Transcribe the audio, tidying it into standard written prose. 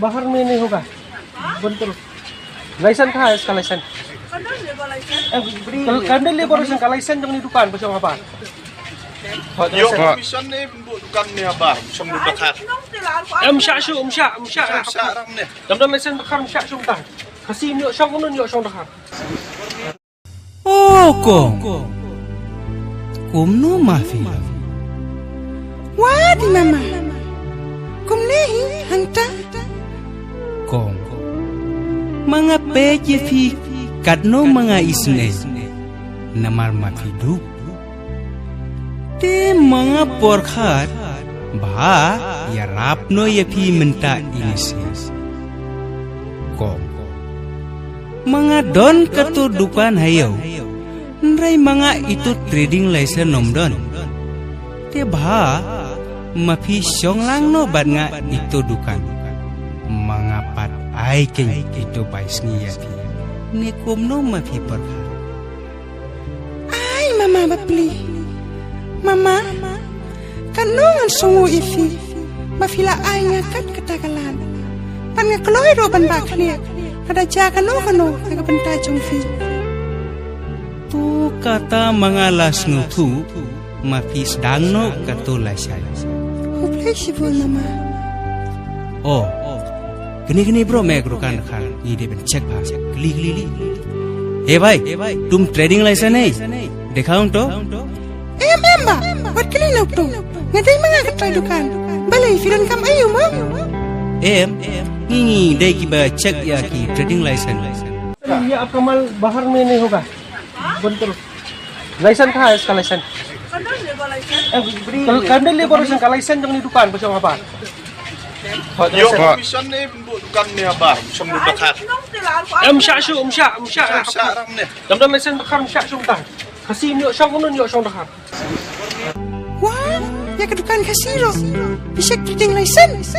बाहर में नहीं होगा बेंतर लाइसेंस कहाँ है इसका लाइसेंस करने लिए बोलो का लाइसेंस trong दुकान पर sama apa Yo commission ni bukan ni abang, semua Dkhar. Shah Shah ramne. Dalam license Dkhar Shah Dkhar. Kasih ni Shong Kumno ni Shong Dkhar. Oh kong, Kumno maafi. Wadi mama, kumnehi hanta. Kong, mga peje fi kadno mga isne, namar maafi du. Te mga porkhat, ba ya rapno ya fi minta inisis. Kong, mga don kato dukan hayaw, nray mga ito trading license nomdon. Te ba mafi Shong lang no bad nga ito dukan. Mga pat ay keng ito bais niya fi. Ni Kumno mafi porkhat. Ay mama bapli. Mama, kanungan sungu ifi, mafila ay nga kat katagalan. Pan nga kloy ro ban bakliak, kada jaga no kano nagabanta jong fi. Tu kata mga lasno tu, mafis dangno kato lasay. Huplay sibo mama. Oh, gini bro megro kan kan, ini ben check pa, gili. Eh bhai, तुम trading licence नहीं दिखाऊं तो? Memba, buat kalian auto. Ngadai mga katay dukan. Balay filan kam ayo mo. ini dai ki ba check ya ki trading license. ये आपका माल बाहर में नहीं होगा बेंतर लाइसेंस कहाँ है इसका लाइसेंस करने लिए बोलो का लाइसेंस trong दुकान पर sama apa Yo commission ni bukan ni abang, semua Dkhar. Shah ramne. Dalam license Dkhar Shah Dkhar. Kasih ni Shong Kumno ni Shong Dkhar. Wah, ya ke dukan kasiro. Bisa trading license.